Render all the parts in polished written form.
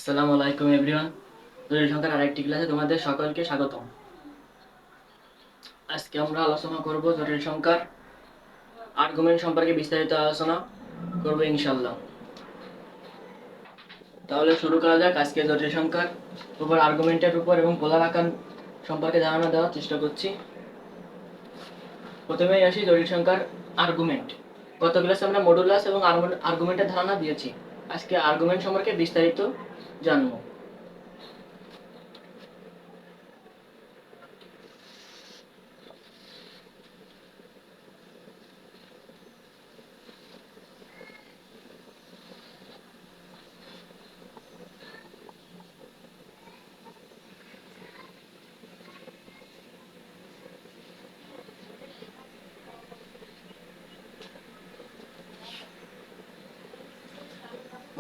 আসসালামু আলাইকুম এভরিওয়ান। জটিল সংখ্যার আরেকটি ক্লাসে তোমাদের সকলকে স্বাগতম। আজকে আমরা আলোচনা করব জটিল সংখ্যার আর্গুমেন্ট সম্পর্কে বিস্তারিত আলোচনা করব ইনশাআল্লাহ। তাহলে শুরু করা যাক। আজকে জটিল সংখ্যার উপর আর্গুমেন্টের উপর এবং পোলার আকার সম্পর্কে ধারণা দেওয়ার চেষ্টা করছি। প্রথমেই আসি জটিল সংখ্যার আর্গুমেন্ট। গত ক্লাসে আমরা মডুলাস এবং আর্গুমেন্টের ধারণা দিয়েছি। আজকে আর্গুমেন্ট সম্পর্কে বিস্তারিত জানবো।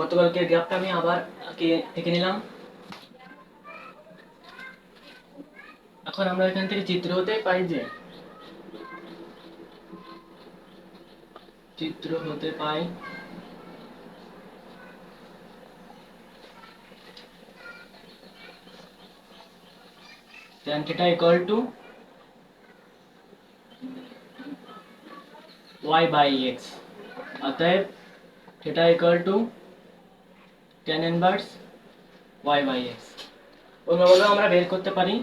গতকালকে গ্রাফটা আমি আবার এঁকে নিলাম। এখন আমরা এখান থেকে চিত্র হতে পাই যে tan theta equal to y by x, অতএব theta equal to tan inverse y by x। অন্যভাবে আমরা বের করতে পারি,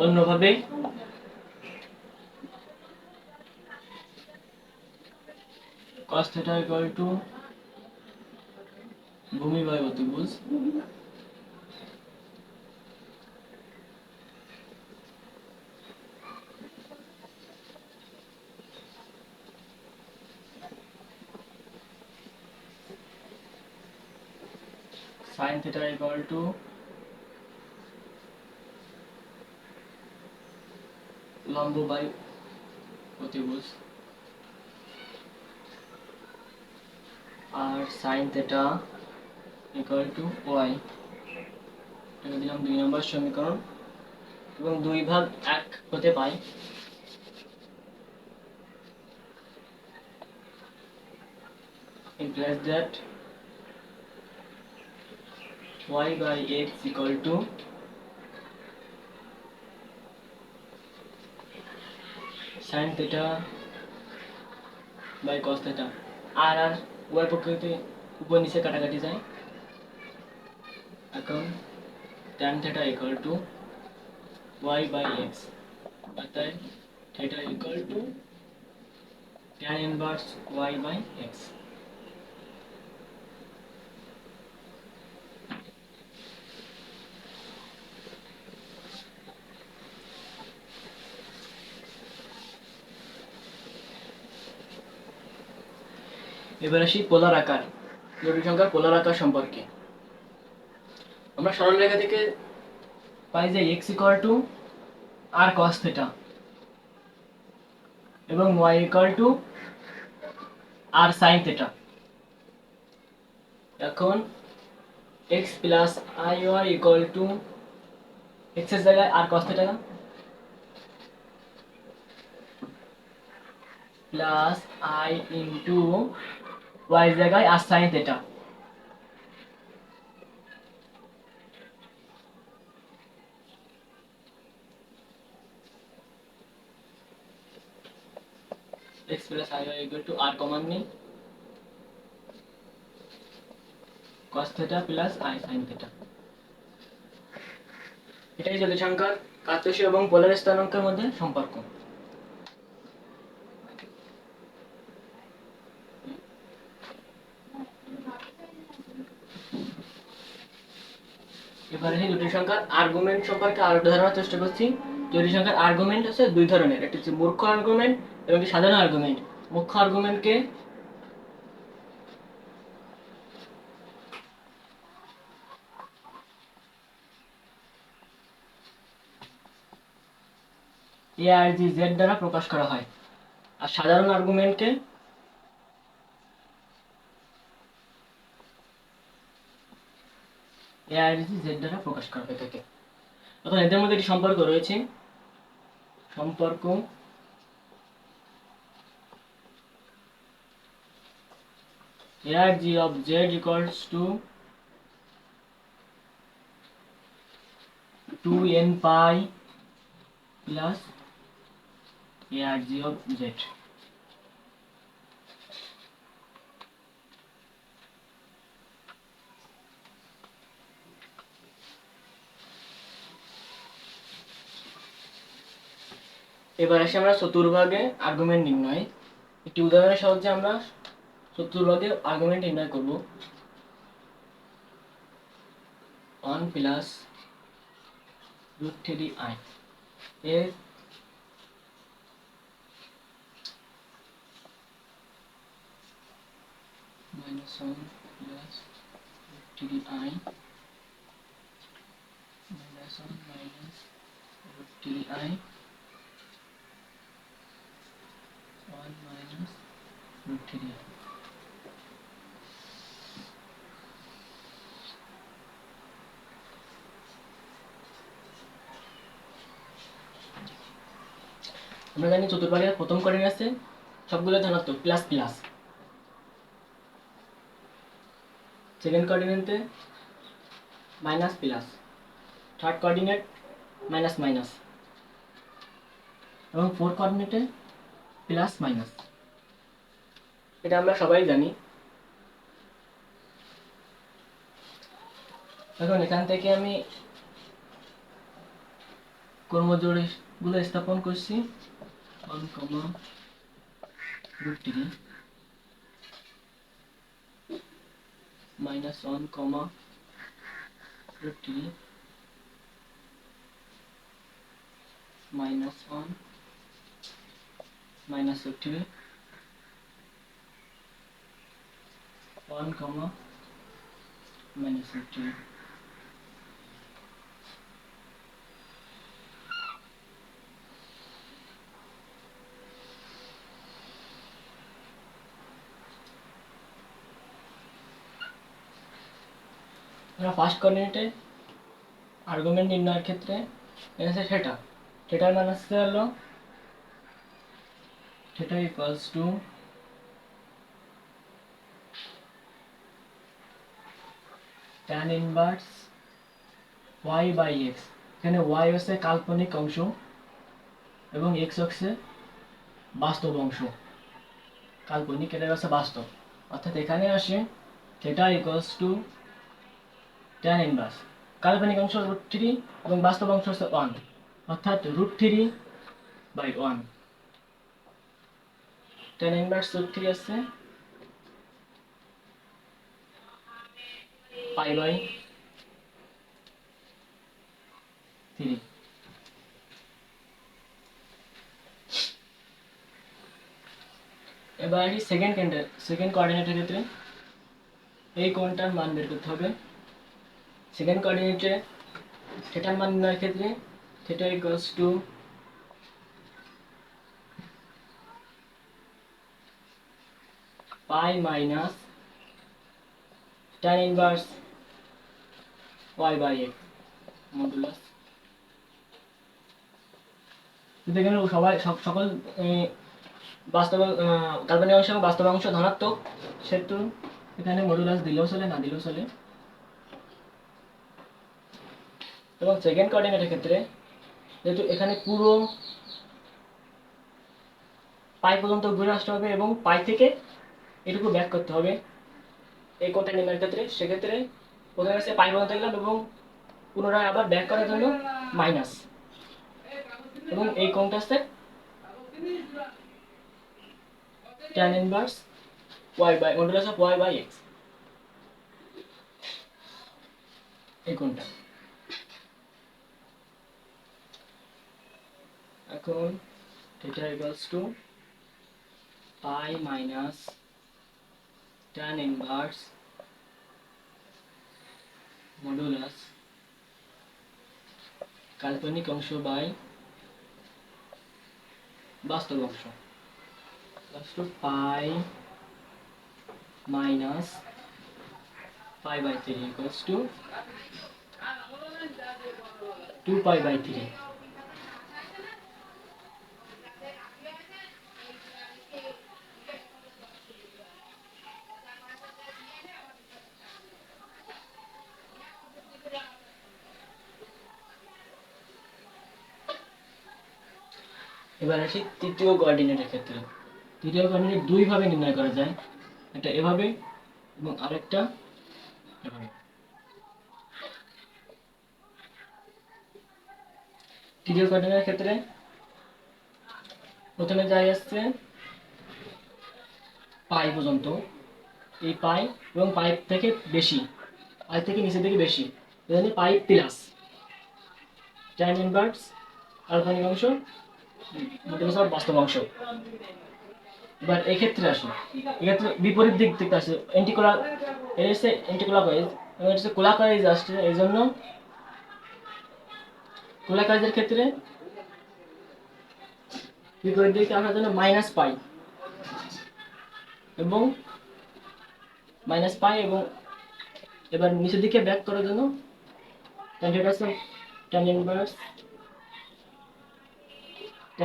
অন্যভাবে cos theta equal to ভূমি বাই অতিভুজ sin theta equal to লম্ব বাই অতিভুজ আর sin theta equal to y। এটা দিলাম 2 নম্বর সমীকরণ এবং দুই ভাগ 1 হতে পাই। implies that y by x equal to sin theta by cos theta। আর উভয় পক্ষে উপর নিচে কাটাকাটি যায়। এখন tan theta equal to y by x, অর্থাৎ theta equal to tan inverse y by x। এবার আসি পোলার আকার, জটিল সংখ্যার পোলার আকার সম্পর্কে। আমরা সরল রেখা থেকে পাই যে x equal to r cos theta এবং y equal to r sin theta। এখন x plus iy equal to x এর জায়গায় r cos theta plus I into y এর জায়গায় r sin theta। x plus iy equal to r common নেই, cos theta plus I sin theta। এটাই জটিল সংখ্যার কার্তেশীয় এবং পোলার স্থানাঙ্কের মধ্যে সম্পর্ক। এবারে এই জটিল সংখ্যার আর্গুমেন্ট সম্পর্কে আরো ধারণার চেষ্টা করছি। জটিল সংখ্যার আর্গুমেন্ট আছে দুই ধরনের, একটি হচ্ছে মূর্খ আর্গুমেন্ট এবং একটি সাধারণ আর্গুমেন্ট। মুখ্য আর্গুমেন্টকে এ আর জি জেড দ্বারা প্রকাশ করা হয়, আর সাধারণ আর্গুমেন্টকে এ আর জি জেড দ্বারা প্রকাশ করা হয়ে থাকে। এখন এদের মধ্যে একটি সম্পর্ক রয়েছে। সম্পর্ক arg of z equals to 2n pi plus arg of z. এবার আসি আমরা চতুর্ভাগে আর্গুমেন্ট নির্ণয়। একটি উদাহরণের সাহায্যে আমরা চতুর্ভাগে আর্গুমেন্ট নির্ণয় করব। 1 প্লাস √3i এর minus 1 plus √3i minus 1 minus √3i 1 minus √3i। আমরা জানি চতুর্ভাগের প্রথম কোঅর্ডিনেট আছে সবগুলো ধনাত্মক প্লাস প্লাস, সেকেন্ড কোঅর্ডিনেটে minus plus, third coordinate minus minus এবং ফোর্থ কোঅর্ডিনেটে প্লাস মাইনাস। এটা আমরা সবাই জানি। এখন এখান থেকে আমি কর্মজোড়গুলো স্থাপন করছি। 1, √3 minus 1, √3 minus 1 minus √3 1, minus √3। আমরা ফার্স্ট কোঅর্ডিনেটে আর্গুমেন্ট নির্ণয়ের ক্ষেত্রে এসে থিটার মান আসছে হলো theta equals to tan inverse y by x। এখানে y হচ্ছে কাল্পনিক অংশ এবং x হচ্ছে বাস্তব অংশ। কাল্পনিক এটা হচ্ছে বাস্তব, অর্থাৎ এখানে আসে theta equals to tan inverse কাল্পনিক অংশ √3 এবং বাস্তব অংশ হচ্ছে 1, অর্থাৎ √3/1। tan ইনভার্স √3 আছে π/3। এবার আসি সেকেন্ড কোঅর্ডিনেটের ক্ষেত্রে এই কোণটার মান বের করতে হবে। সেকেন্ড কোঅর্ডিনেটে থিটার মান নির্ণয়ের ক্ষেত্রে theta equals to pi minus tan inverse y by x modulus. এখানে সকল বাস্তব কাল্পনিক অংশ এবং বাস্তব অংশ ধনাত্মক, সেহেতু এখানে মডুলাস দিলেও চলে না দিলেও চলে। এবং সেকেন্ড কোঅর্ডিনেটের ক্ষেত্রে যেহেতু এখানে পুরো পাই পর্যন্ত ঘুরে আসতে হবে এবং পাই থেকে এটুকু ব্যাক করতে হবে এই কোণটা নির্ণয়ের ক্ষেত্রে। সেক্ষেত্রে প্রথমে আছে পাই পর্যন্ত গেলাম এবং পুনরায় আবার ব্যাক করার জন্য মাইনাস, এবং এই কোণটা আছে tan inverse y by modulus of y by x, এই কোণটা। এখন theta equals to pi minus tan inverse modulus কাল্পনিক অংশ বাই বাস্তব অংশ plus two pi minus π/3 equals to 2π/3। এবার আসি তৃতীয় কোঅর্ডিনেটের ক্ষেত্রে। তৃতীয় কোঅর্ডিনেট দুইভাবে নির্ণয় করা যায়, একটা এভাবে এবং আরেকটা এভাবে। তৃতীয় কোঅর্ডিনেটের ক্ষেত্রে প্রথমে যাই আসছে পাই পর্যন্ত, এই পাই এবং পাই থেকে বেশি, পাই থেকে নিচের দিকে বেশি, এজন্য পাই প্লাস tan ইনভার্স কাল্পনিক অংশ মডুলাস অফ বাস্তব অংশ। এবার এই ক্ষেত্রে আসি, এক্ষেত্রে বিপরীত দিক থেকে আসে, এন্টিকোলার এর হচ্ছে এন্টিক্লকওয়াইজ এবং এটা হচ্ছে ক্লকওয়াইজ আসছে, এই জন্য ক্লকওয়াইজের ক্ষেত্রে বিপরীত দিকে আসার জন্য মাইনাস পাই এবং এবার নিচের দিকে ব্যাক করার জন্য tan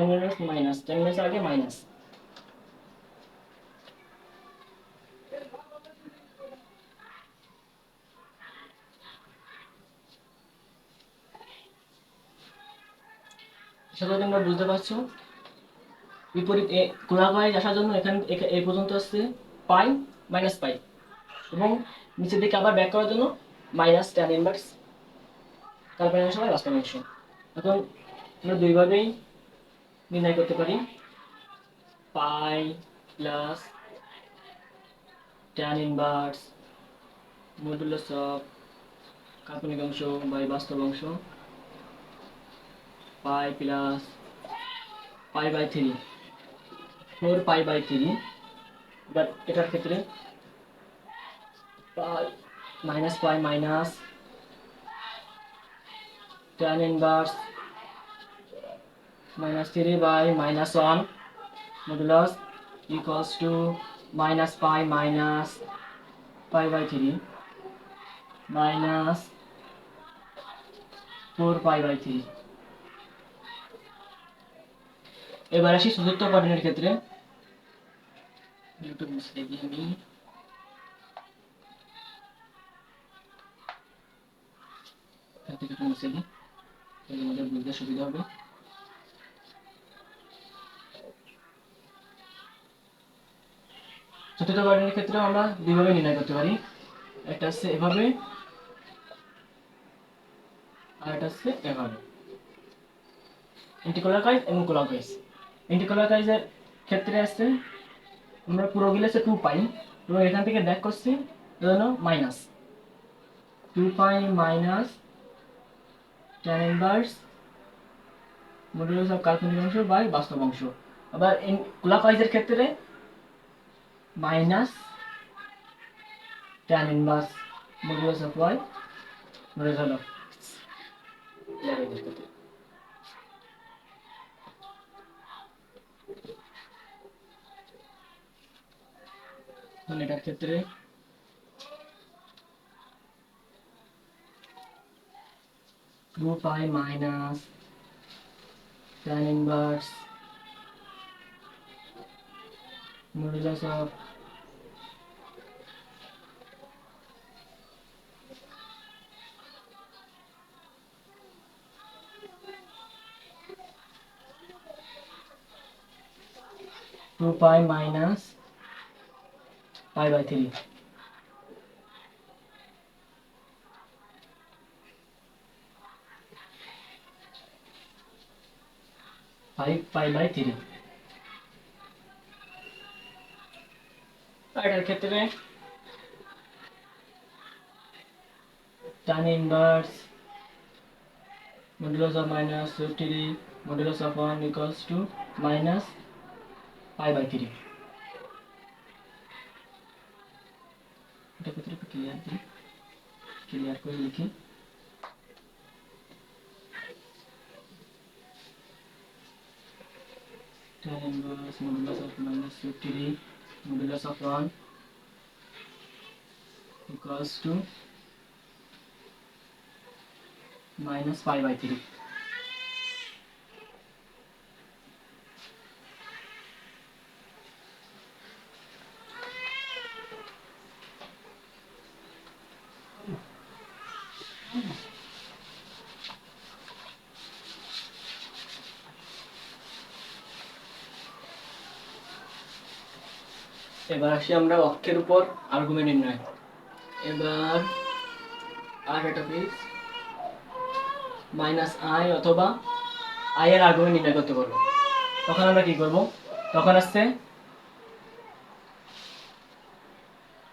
inverse minus, tan inverse আগে মাইনাস। সেটা তোমরা বুঝতে পারছো। বিপরীত ক্লকওয়াইজ আসার জন্য এখানে এই পর্যন্ত আসছে পাই মাইনাস পাই এবং নিচের দিকে আবার ব্যাক করার জন্য মাইনাস tan ইনভার্স কাল্পনিক অংশ বাই বাস্তব অংশ। এখন আমরা দুইভাবেই নির্ণয় করতে পারি, pi plus tan inverse modulus of কাল্পনিক অংশ বাই বাস্তব অংশ, pi plus pi by 3 4 pi by 3। এবার এটার ক্ষেত্রে pi minus tan inverse -3 by -1 modulus equals to minus pi minus pi by 3 minus 4 pi by 3। এবার আসি চতুর্থ কোঅর্ডিনেট ক্ষেত্রে। একটু মুছে দিই আমি, একটু মুছে দিই তাহলে আমাদের বুঝতে সুবিধা হবে। চতুর্থ কোঅর্ডিনেট ক্ষেত্রে আমরা দুইভাবে নির্ণয় করতে পারি, একটা হচ্ছে এভাবে আর একটা হচ্ছে এভাবে, এন্টিক্লকওয়াইজ এবং ক্লকওয়াইজ। এন্টিক্লকওয়াইজের ক্ষেত্রে আছে আমরা পুরো গিলে 2 পাই এবং এখান থেকে ব্যাক করছি জন্য minus 2 pi minus tan inverse modulus of কাল্পনিক অংশ বাই বাস্তব অংশ। আবার ক্লকওয়াইজের ক্ষেত্রে minus tan inverse modulus of y modulus of এটার ক্ষেত্রে two pi minus tan inverse modulus of 2 pi minus pi by 3 5 pi by 3। এটার ক্ষেত্রে tan inverse modulus of minus 3 modulus of 1 equals to minus pi by 3। এটা ক্ষেত্রে একটু clear করে লিখি। tan inverse modulus of minus 3 modulus of 1 equals to minus pi by 3। এবার আসি আমরা অক্ষের উপর আর্গুমেন্ট নির্ণয়। এবার আর একটা প্লিজ মাইনাস আই অথবা আই এর আর্গুমেন্ট নির্ণয় করতে পারবো। তখন আমরা কি করব, তখন আসছে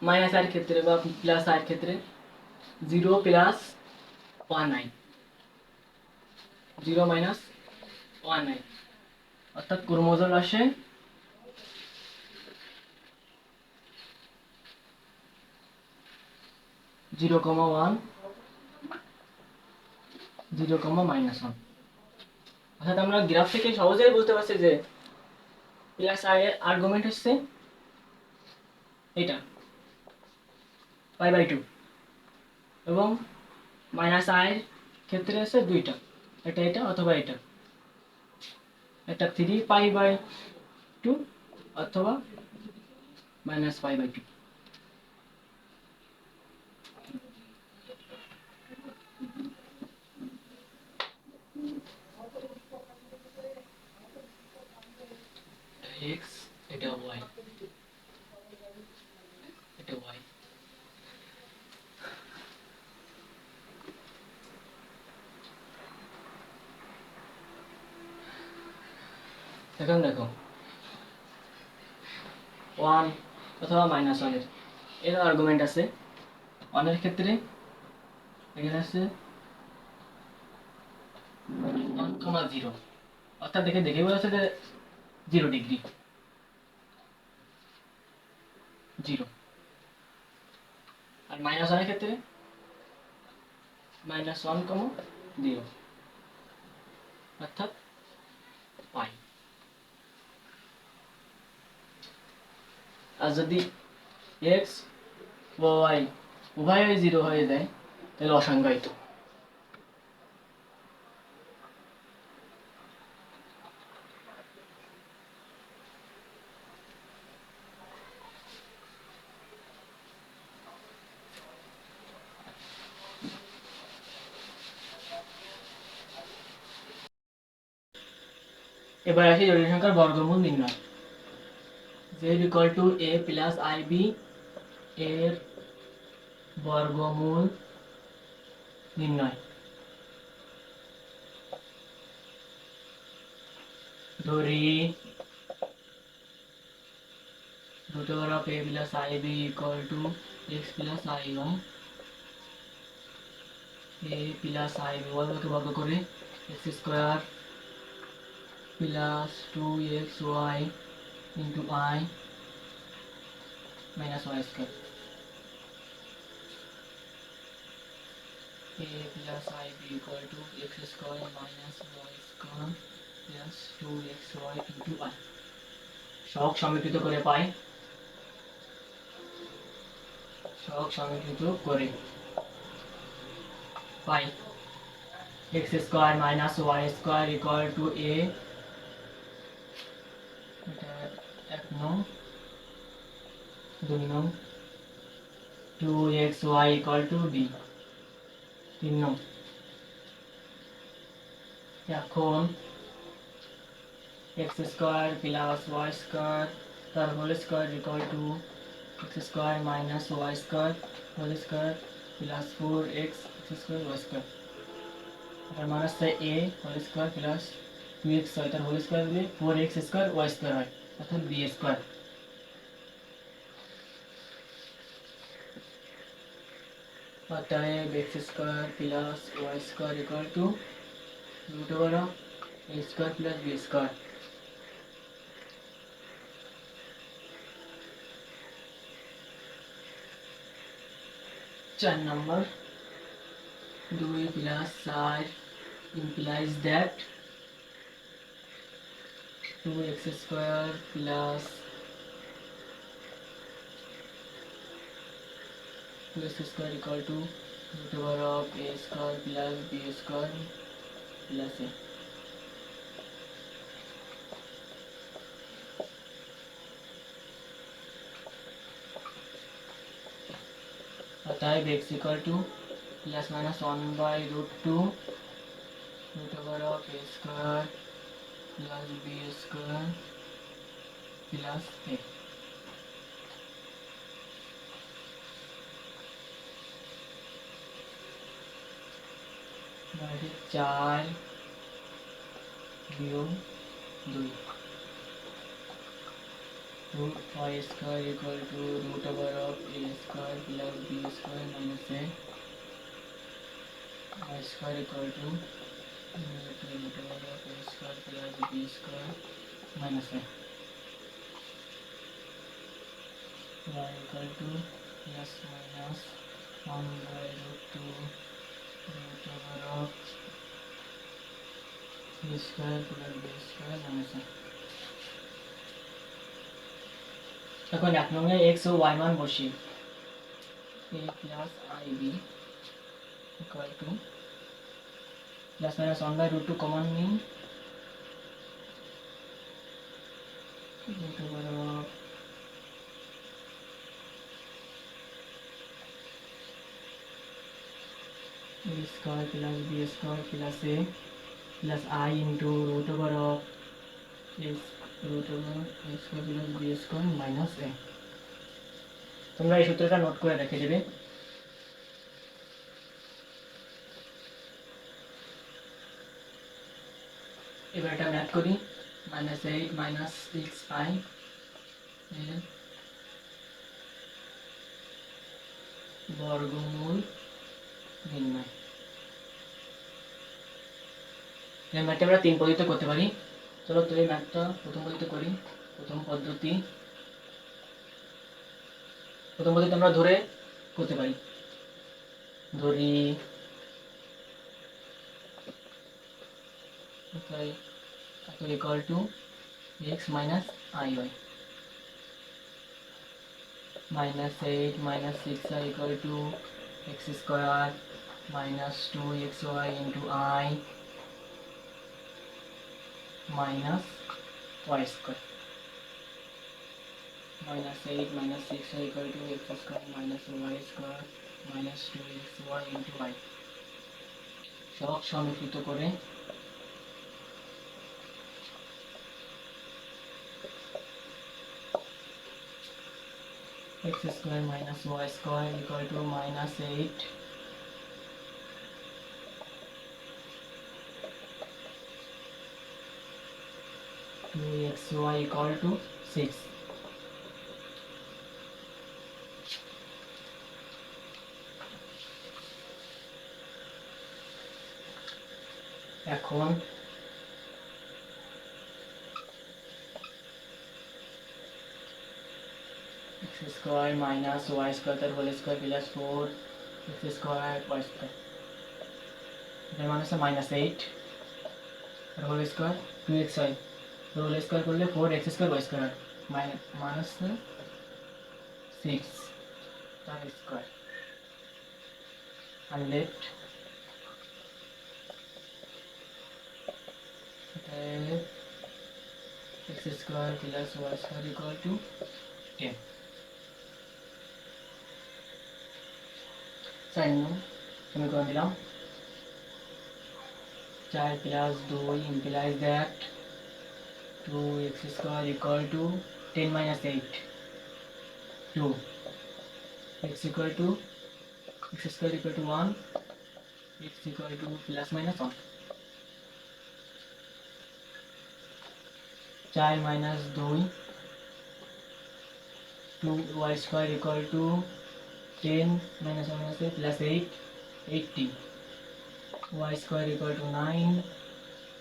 মাইনাস আই এর ক্ষেত্রে বা প্লাস আই এর ক্ষেত্রে 0 প্লাস 1 আই, 0 মাইনাস 1 আই, অর্থাৎ ক্রোমোজোম আসে 0,1 0,-1। অর্থাৎ আমরা গ্রাফ থেকে সহজেই বুঝতে পারছি যে প্লাস আই এর আর্গুমেন্ট হচ্ছে এটা π/2 এবং মাইনাস আই এর ক্ষেত্রে আছে দুইটা, এটা অথবা এটা 3π/2 অথবা -π/2। এক্স, এটা ওয়াই, এটা ওয়াই। এখন দেখো 1 অথবা -1 এর আর্গুমেন্ট আছে। 1 এর ক্ষেত্রে এখানে আছে 1,0, অর্থাৎ দেখে বলেছে যে 0 ডিগ্রি 0। আর -1 এর ক্ষেত্রে -1,0, অর্থাৎ পাই। আর যদি এক্স ও ওয়াই উভয়ই 0 হয়ে যায় তাহলে অসংজ্ঞায়িত। এবার আসি জটিল সংখ্যার বর্গমূল নির্ণয়। z = a + ib এর বর্গমূল নির্ণয়। ধরি √a + ib = x + iy, a + ib বর্গকে বর্গ করে x² + 2xy * i - y², a + ib = x² - y² + 2xy * i। সহগ সমীকৃত করে পাই, সহগ সমীকৃত করে পাই x² - y² = a, এটা 1 নং, 2 নং, 2xy = b, 3 নং। এখন x² + y² তার whole square = x² - y² whole square + 4x x² y²। এটার মান হচ্ছে a হোল স্কয়ার + 2xy তার হোল স্কয়ার দিলে 4x² y² হয়, অর্থাৎ b²। অতএব x² + y² = √a² + b²। 4 number 2 + 4 implies that 2x² + x² = √a² + b² + a। অতএব x = ±1/√2 √a² + b² + a। 4 বিয়োগ 2 root y square equal to root over of a square plus b square minus a y square equal to root over of a square plus b square minus a y equal to plus minus 1 by root 2 root over of a square plus b square minus a এখন এক নঙ্গে x ও y মান বসিয়ে a plus ib equal to plus minus 1 by root 2 common নিন root over of a square plus b square plus a plus I into root over of is root over a square plus b square minus a তোমরা এই সূত্রটা note করে রেখে দেবে এবার এটা math করি -8 6i এর বর্গমূল নির্ণয় এই ম্যাথটা আমরা তিন পদ্ধতিতে করতে পারি চলো তো এই ম্যাথটা প্রথম পদ্ধতিতে করি প্রথম পদ্ধতি আমরা ধরে করতে পারি ধরি okay equal to x minus iy -8 6i equal to x square minus 2xy into I minus y square -8 6i equal to x square minus y square minus 2xy into y সব সমীকৃত করে x square minus y square equal to -8 2xy equal to 6 এখন x square minus y square তার whole square plus 4 x square y square এর মান হচ্ছে -8 আর whole square 2xy তো whole square করলে 4x square y square minus 6 তার square and left x square plus y square equal to 10 sign समीकरण दिलाम 4 plus 2 implies that 2x square equal to 10 minus 8 2 x equal to x square equal to 1 x equal to plus minus 1 4 minus 2 2y square equal to 10 minus 1 minus 8 plus 8 18 y square equal to 9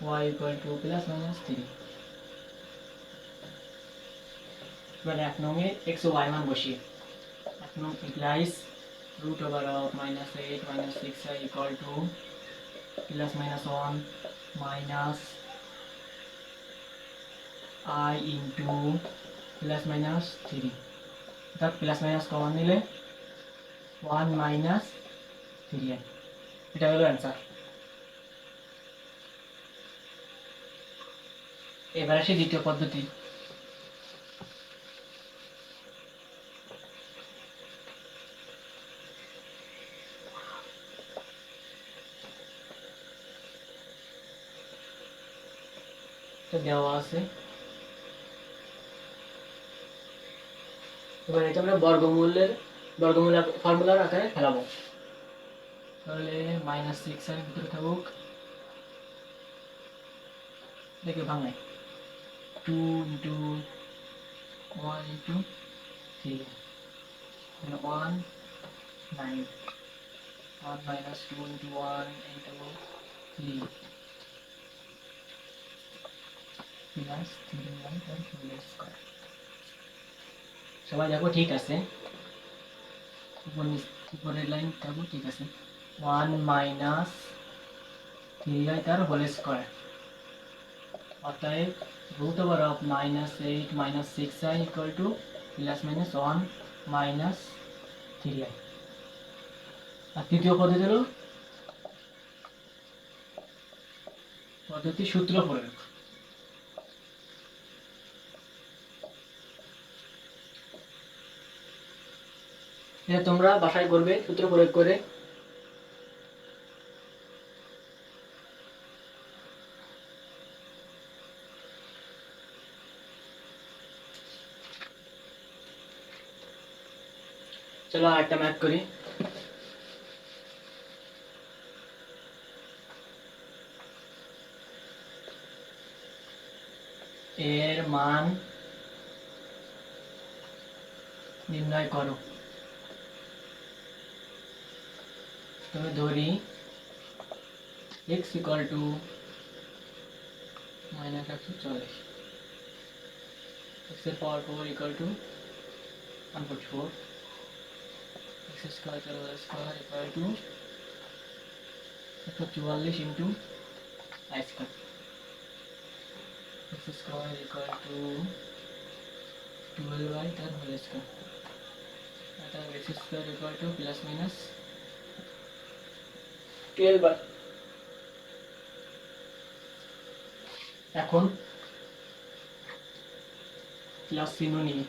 y equal to plus minus 3 এবার এক নঙ্গে x ও y মান বসিয়ে এক নং implies root over of -8 6i equal to plus minus 1 minus I into plus minus 3 অর্থাৎ plus minus common নিলে 1 minus 3i এটা হলো অ্যান্সার এবার আসি দ্বিতীয় পদ্ধতি তো দেওয়া আছে এবার এটা আমরা বর্গমূল ফর্মুলার আকারে ফেলাবো তাহলে -6 এর ভিতরে থাকুক, দেখে ভাঙাই 2 into 1 into 3 1 9 1 minus 2 into 1 into 3 plus 3y তার হোল স্কয়ার। সবাই দেখো ঠিক আছে, উপরের লাইন থাকবো ঠিক আছে। 1 minus 3y তার হোল স্কয়ার, অতএব root over of -8 minus 6y equal to plus minus 1 minus 3y। আর তৃতীয় পদ্ধতি হলো পদ্ধতি সূত্র প্রয়োগ। এটা তোমরা বাসায় করবে সূত্র প্রয়োগ করে। চলো আরেকটা ম্যাথ করি। এর মান নির্ণয় করো। তুমি ধরি x equal to -140, x এর power 4 equal to 144, x square তার whole square equal to 144 into I square, x square equal to 12y তার হোল স্কয়ার, এটা x square equal to plus minus 12y। এখন প্লাস চিহ্ন নিয়ে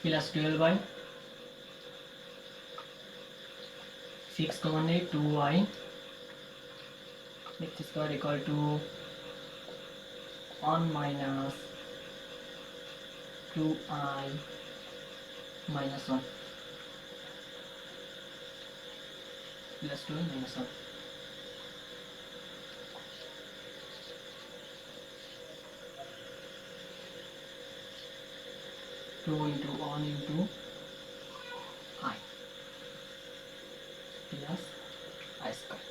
plus 12y 6 common নেই 2y x square equal to 1 minus 2i minus 1 plus 2 minus 1। Two into 1 into I plus I square।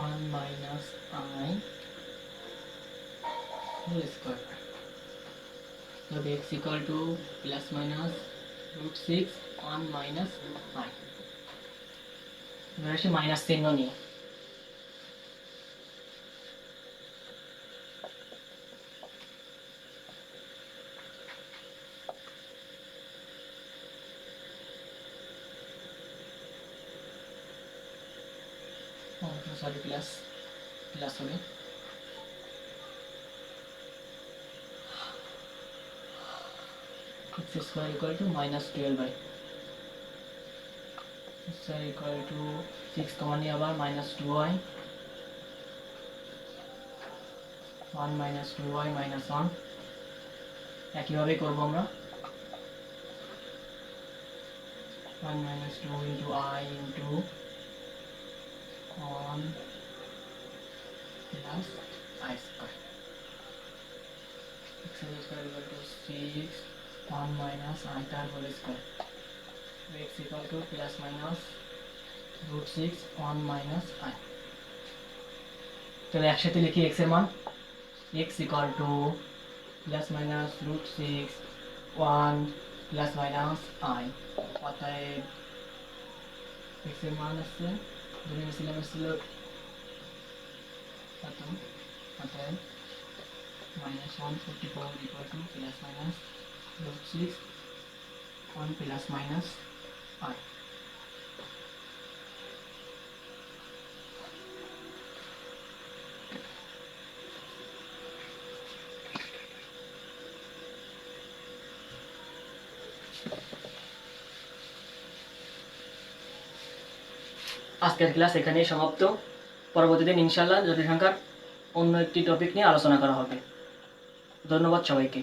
One minus I whole square। So x equal to plus minus √6 1 minus I। এবার আসি minus চিহ্ন নিয়ে। Sorry plus plus হবে x square equal to minus 12y x equal to 6 common নিয়ে আবার minus 2y 1 minus 2y minus 1 একইভাবে করব আমরা 1 minus 2 into I into 1 plus I square x square equal to 6 1 minus I তার whole square x equal to plus minus √6 1 minus I। তাহলে একসাথে লিখি x এর মান x equal to plus minus √6 1 plus minus I, অতএব x এর মান আছে ধরে নিয়েছিলাম ছিল অতএব -144 equal to plus minus √6 1 plus minus I। আজকের ক্লাস এখানেই সমাপ্ত। পরবর্তী দিন ইনশাআল্লাহ জটিল সংখ্যার অন্য একটি টপিক নিয়ে আলোচনা করা হবে। ধন্যবাদ সবাইকে।